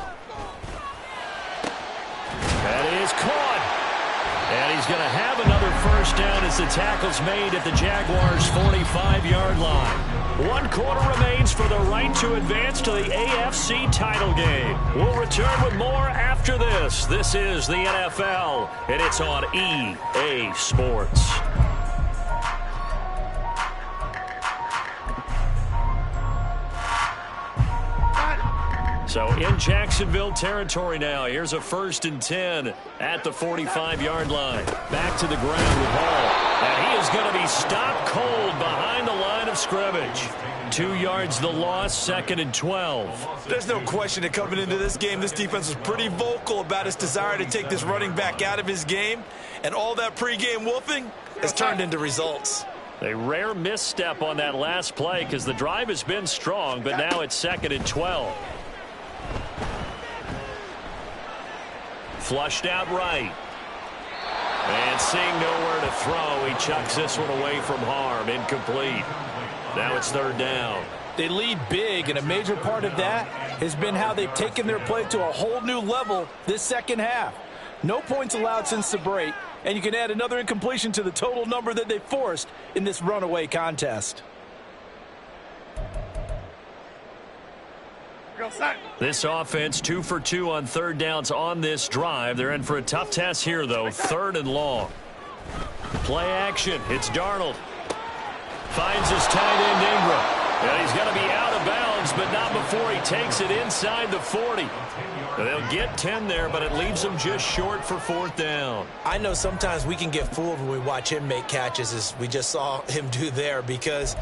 That is caught. And he's going to have another first down as the tackle's made at the Jaguars' 45-yard line. 1 quarter remains for the right to advance to the AFC title game. We'll return with more after this. This is the NFL, and it's on EA Sports. So in Jacksonville territory now. Here's a 1st and 10 at the 45-yard line. Back to the ground with Hall. And he is going to be stopped cold behind the line of scrimmage. 2 yards the loss, 2nd and 12. There's no question that coming into this game, this defense was pretty vocal about its desire to take this running back out of his game. And all that pregame wolfing has turned into results. A rare misstep on that last play because the drive has been strong, but now it's 2nd and 12. Flushed out right. And seeing nowhere to throw, he chucks this one away from harm. Incomplete. Now it's 3rd down. They lead big, and a major part of that has been how they've taken their play to a whole new level this second half. No points allowed since the break, and you can add another incompletion to the total number that they forced in this runaway contest. This offense 2 for 2 on 3rd downs on this drive. They're in for a tough test here, though. 3rd and long. Play action. It's Darnold. Finds his tight end Ingram. And he's going to be out of bounds, but not before he takes it inside the 40. They'll get 10 there, but it leaves them just short for 4th down. I know sometimes we can get fooled when we watch him make catches, as we just saw him do there, because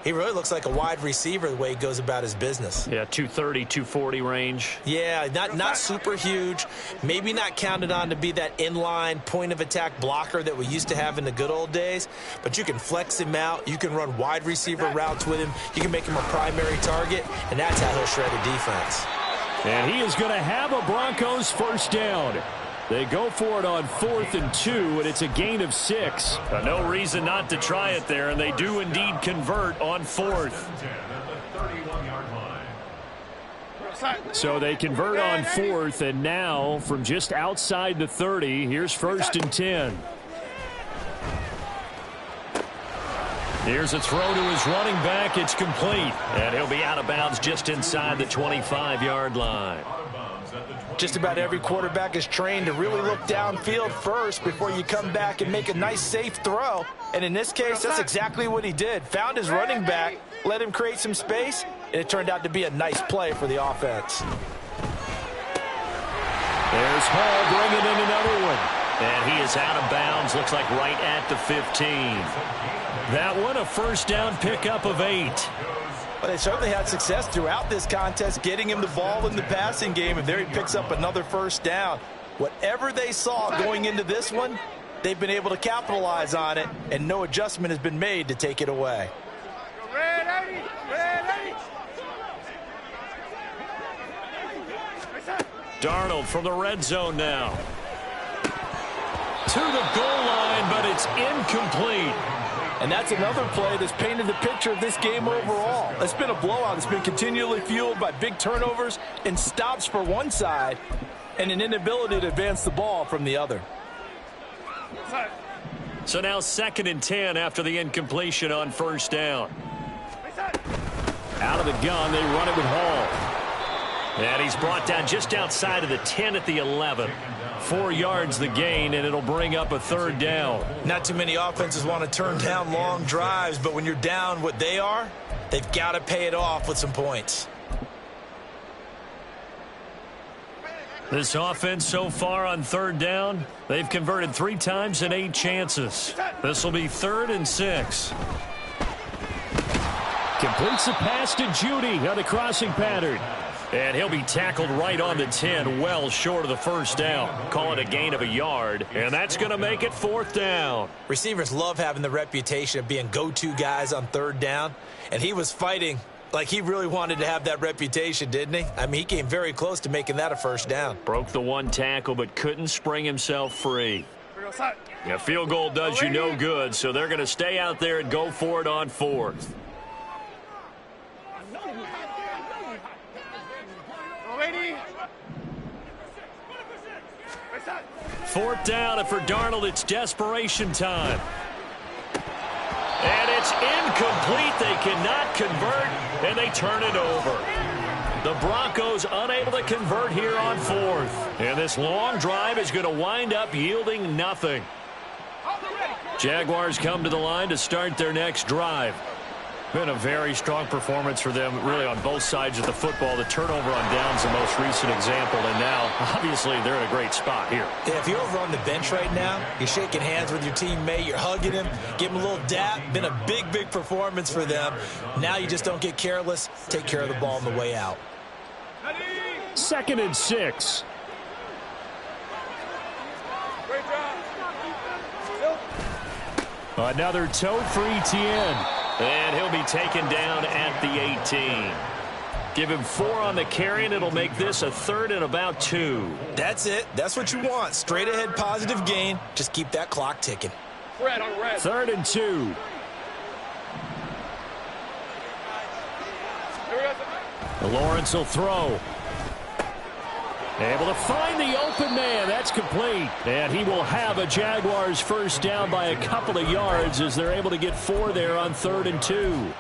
he really looks like a wide receiver the way he goes about his business. Yeah, 230, 240 range. Yeah, not super huge. Maybe not counted on to be that inline point-of-attack blocker that we used to have in the good old days. But you can flex him out. You can run wide receiver routes with him. You can make him a primary target, and that's how he'll shred a defense. And he is going to have a Broncos first down. They go for it on 4th and 2, and it's a gain of 6. No reason not to try it there, and they do indeed convert on 4th. So they convert on 4th, and now from just outside the 30, here's 1st and 10. Here's a throw to his running back. It's complete, and he'll be out of bounds just inside the 25-yard line. Just about every quarterback is trained to really look downfield first before you come back and make a nice, safe throw. And in this case, that's exactly what he did. Found his running back, let him create some space, and it turned out to be a nice play for the offense. There's Hall bringing in another one. And he is out of bounds, looks like right at the 15. That one, a first down pickup of 8. Well, they certainly had success throughout this contest, getting him the ball in the passing game, and there he picks up another first down. Whatever they saw going into this one, they've been able to capitalize on it, and no adjustment has been made to take it away. Ready. Darnold from the red zone now. To the goal line, but it's incomplete. And that's another play that's painted the picture of this game overall. It's been a blowout. It's been continually fueled by big turnovers and stops for one side and an inability to advance the ball from the other. So now 2nd and 10 after the incompletion on first down. Out of the gun, they run it with Hall. And he's brought down just outside of the 10 at the 11. 4 yards the gain, and it'll bring up a 3rd down. Not too many offenses want to turn down long drives, but when you're down what they are, they've got to pay it off with some points. This offense so far on 3rd down, they've converted 3 times and 8 chances. This will be 3rd and 6. Completes the pass to Judy on the crossing pattern. And he'll be tackled right on the 10, well short of the first down. Call it a gain of a yard, and that's going to make it 4th down. Receivers love having the reputation of being go-to guys on 3rd down, and he was fighting like he really wanted to have that reputation, didn't he? I mean, he came very close to making that a first down. Broke the 1 tackle, but couldn't spring himself free. A field goal does you no good, so they're going to stay out there and go for it on fourth. Fourth down, and for Darnold, it's desperation time. And it's incomplete. They cannot convert, and they turn it over. The Broncos unable to convert here on fourth. And this long drive is going to wind up yielding nothing. Jaguars come to the line to start their next drive. Been a very strong performance for them, really, on both sides of the football. The turnover on downs the most recent example, and now, obviously, they're in a great spot here. Yeah, if you're over on the bench right now, you're shaking hands with your teammate, you're hugging him, give him a little dap. Been a big, big performance for them. Now you just don't get careless. Take care of the ball on the way out. 2nd and 6. Another toe for Etienne. And he'll be taken down at the 18. Give him 4 on the carry, and it'll make this a 3rd and about 2. That's it. That's what you want. Straight ahead positive gain. Just keep that clock ticking. 3rd and 2. Lawrence will throw. Able to find the open man. That's complete. And he will have a Jaguars first down by a couple of yards as they're able to get 4 there on 3rd and 2.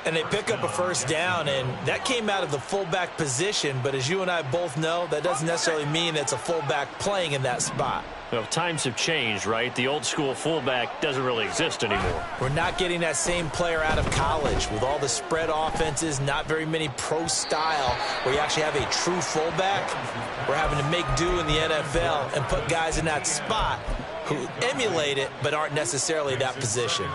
And they pick up a first down, and that came out of the fullback position. But as you and I both know, that doesn't necessarily mean it's a fullback playing in that spot. Well, times have changed, right? The old school fullback doesn't really exist anymore. We're not getting that same player out of college with all the spread offenses, not very many pro style where you actually have a true fullback. We're having to make do in the NFL and put guys in that spot who emulate it but aren't necessarily that position.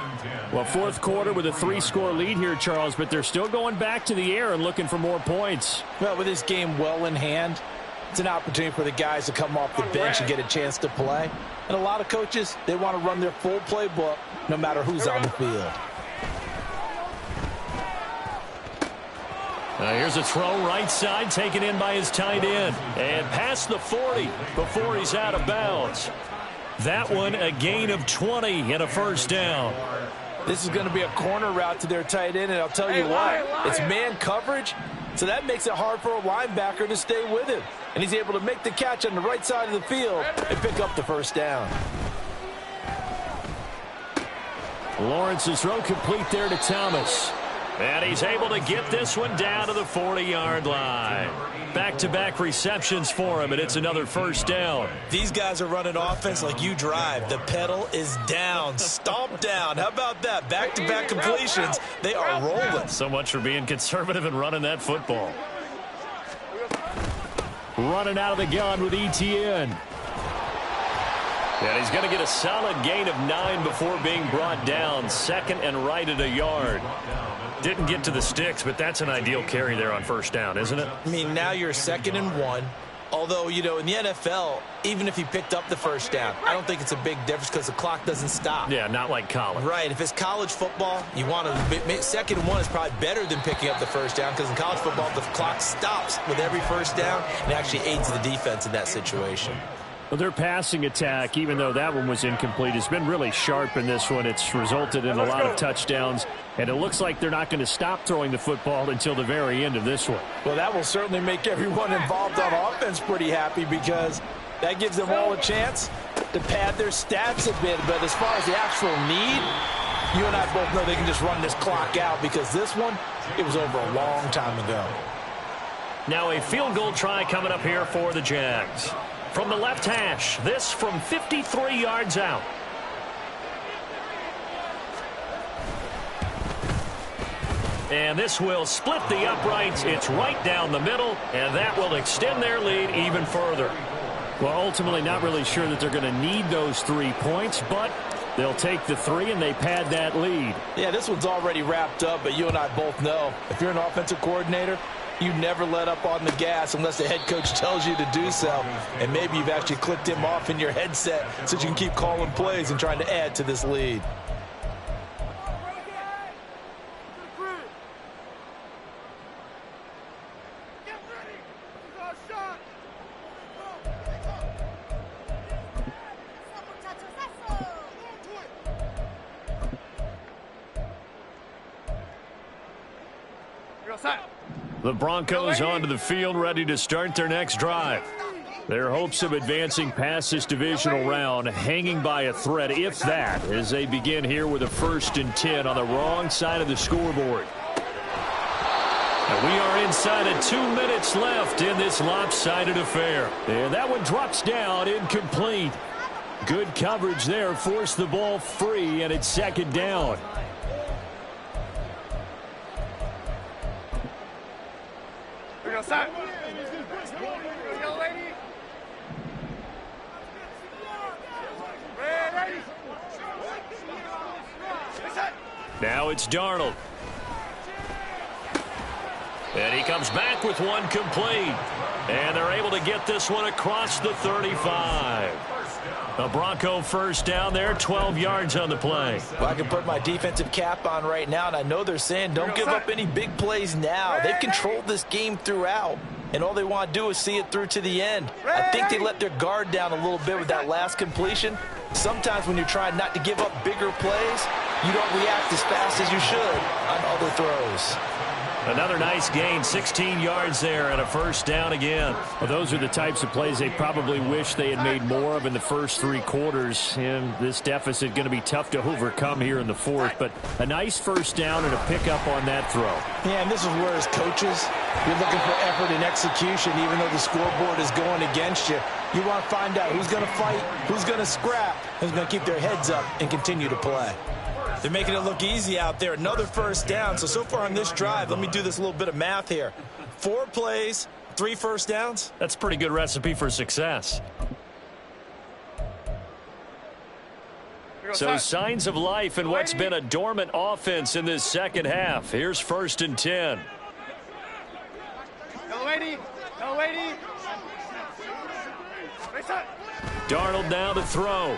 Well, fourth quarter with a 3-score lead here, Charles, but they're still going back to the air and looking for more points. Well, with this game well in hand, it's an opportunity for the guys to come off the bench and get a chance to play. And a lot of coaches, they want to run their full playbook no matter who's on the field. Here's a throw right side, taken in by his tight end. And past the 40 before he's out of bounds. That one a gain of 20 and a first down. This is going to be a corner route to their tight end, and I'll tell you what, it's man coverage, so that makes it hard for a linebacker to stay with him. And he's able to make the catch on the right side of the field and pick up the first down. Lawrence's throw complete there to Thomas. And he's able to get this one down to the 40-yard line. Back-to-back receptions for him, and it's another first down. These guys are running offense like you drive. The pedal is down, stomp down. How about that? Back-to-back completions. They are rolling. So much for being conservative and running that football. Running out of the gun with Etienne. And he's going to get a solid gain of 9 before being brought down. 2nd and right at a yard. Didn't get to the sticks, but that's an ideal carry there on first down, isn't it? I mean, now you're 2nd and 1. Although, you know, in the NFL, even if he picked up the first down, I don't think it's a big difference because the clock doesn't stop. Yeah, not like college. Right. If it's college football, you want to 2nd and 1 is probably better than picking up the first down because in college football, the clock stops with every first down and actually aids the defense in that situation. Well, their passing attack, even though that one was incomplete, has been really sharp in this one. It's resulted in a lot of touchdowns, and it looks like they're not going to stop throwing the football until the very end of this one. Well, that will certainly make everyone involved on offense pretty happy because that gives them all a chance to pad their stats a bit. But as far as the actual need, you and I both know they can just run this clock out because this one, it was over a long time ago. Now a field goal try coming up here for the Jags. From the left hash, this from 53 yards out. And this will split the uprights. It's right down the middle, and that will extend their lead even further. Well, ultimately not really sure that they're going to need those 3 points, but they'll take the 3 and they pad that lead. Yeah, this one's already wrapped up, but you and I both know if you're an offensive coordinator, you never let up on the gas unless the head coach tells you to do so. And maybe you've actually clicked him off in your headset so you can keep calling plays and trying to add to this lead. The Broncos onto the field, ready to start their next drive. Their hopes of advancing past this divisional round hanging by a thread, if that, as they begin here with a 1st and 10 on the wrong side of the scoreboard. And we are inside of 2 minutes left in this lopsided affair. And that one drops down, incomplete. Good coverage there, forced the ball free, and it's 2nd down. Now it's Darnold. And he comes back with one complete. And they're able to get this one across the 35. A Bronco 1st down there, 12 yards on the play. Well, I can put my defensive cap on right now, and I know they're saying don't give up any big plays now. They've controlled this game throughout, and all they want to do is see it through to the end. I think they let their guard down a little bit with that last completion. Sometimes when you're trying not to give up bigger plays, you don't react as fast as you should on other throws. Another nice gain, 16 yards there and a 1st down again. Well, those are the types of plays they probably wish they had made more of in the first 3 quarters. And this deficit going to be tough to overcome here in the 4th. But a nice 1st down and a pickup on that throw. Yeah, and this is where as coaches, you're looking for effort and execution, even though the scoreboard is going against you. You want to find out who's going to fight, who's going to scrap, who's going to keep their heads up and continue to play. They're making it look easy out there. Another 1st down. So far on this drive, let me do this little bit of math here. 4 plays, 3 1st downs. That's a pretty good recipe for success. So signs of life in what's been a dormant offense in this 2nd half. Here's 1st and 10. Darnold now to throw.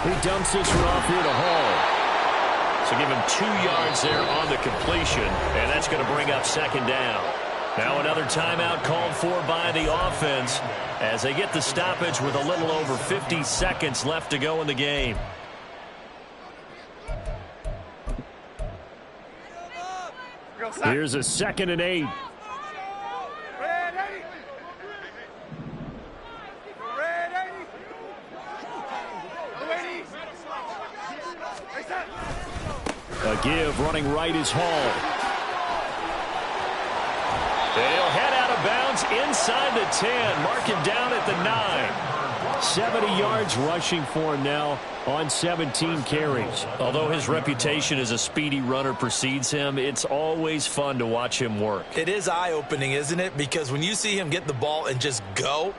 He dumps this one off here to Hall. So give him 2 yards there on the completion, and that's going to bring up 2nd down. Now another timeout called for by the offense as they get the stoppage with a little over 50 seconds left to go in the game. Here's a 2nd and 8. A give, running right is Hall. They'll head out of bounds inside the 10. Mark him down at the 9. 70 yards rushing for him now on 17 carries. Although his reputation as a speedy runner precedes him, it's always fun to watch him work. It is eye-opening, isn't it? Because when you see him get the ball and just go,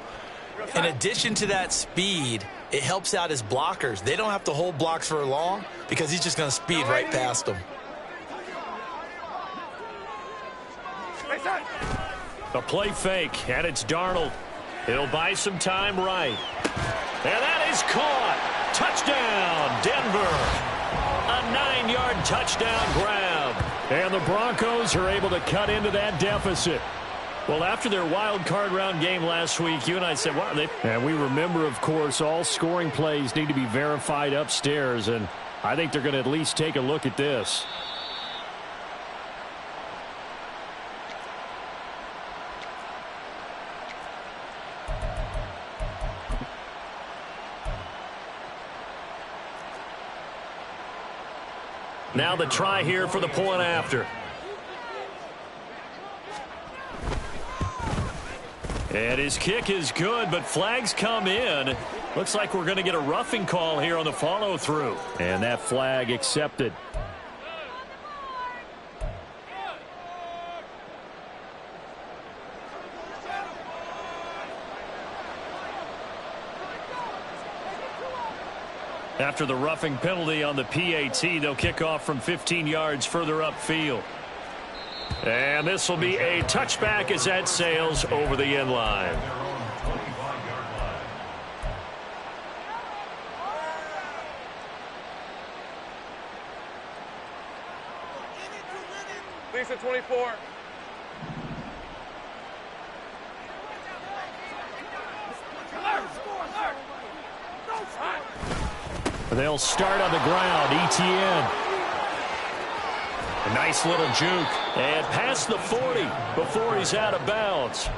in addition to that speed, it helps out his blockers. They don't have to hold blocks for long because he's just going to speed right past them. A play fake, and it's Darnold. He'll buy some time right. And that is caught. Touchdown, Denver. A 9-yard touchdown grab. And the Broncos are able to cut into that deficit. Well, after their wild card round game last week, you and I said, wow, and we remember, of course, all scoring plays need to be verified upstairs, and I think they're going to at least take a look at this. Now the try here for the point after. And his kick is good, but flags come in. Looks like we're going to get a roughing call here on the follow-through. And that flag accepted. After the roughing penalty on the PAT, they'll kick off from 15 yards further upfield. And this will be a touchback as that sails over the end line. Lisa 24. They'll start on the ground. ETN. Nice little juke. And past the 40 before he's out of bounds.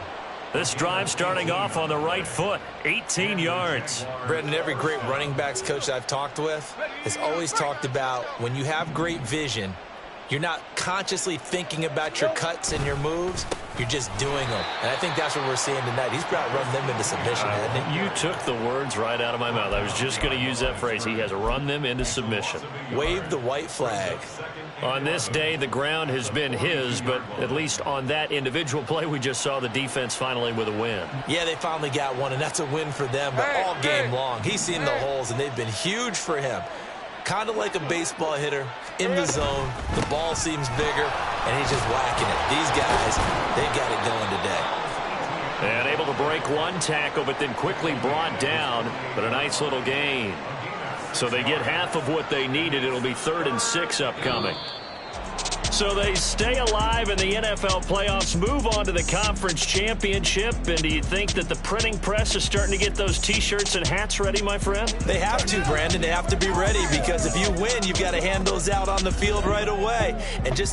This drive starting off on the right foot, 18 yards. Brendan, every great running backs coach I've talked with has always talked about when you have great vision, you're not consciously thinking about your cuts and your moves. You're just doing them. And I think that's what we're seeing tonight. He's about run them into submission, hasn't he? You took the words right out of my mouth. I was just going to use that phrase. He has run them into submission. Wave the white flag. On this day, the ground has been his, but at least on that individual play, we just saw the defense finally with a win. Yeah, they finally got one, and that's a win for them. But all game long, he's seen the holes, and they've been huge for him. Kind of like a baseball hitter in the zone. The ball seems bigger, and he's just whacking it. These guys, they've got it going today. And able to break one tackle, but then quickly brought down, but a nice little gain. So they get half of what they needed. It'll be 3rd and 6 upcoming. So they stay alive in the NFL playoffs, move on to the conference championship. And do you think that the printing press is starting to get those T-shirts and hats ready, my friend? They have to, Brandon. They have to be ready because if you win, you've got to hand those out on the field right away. And just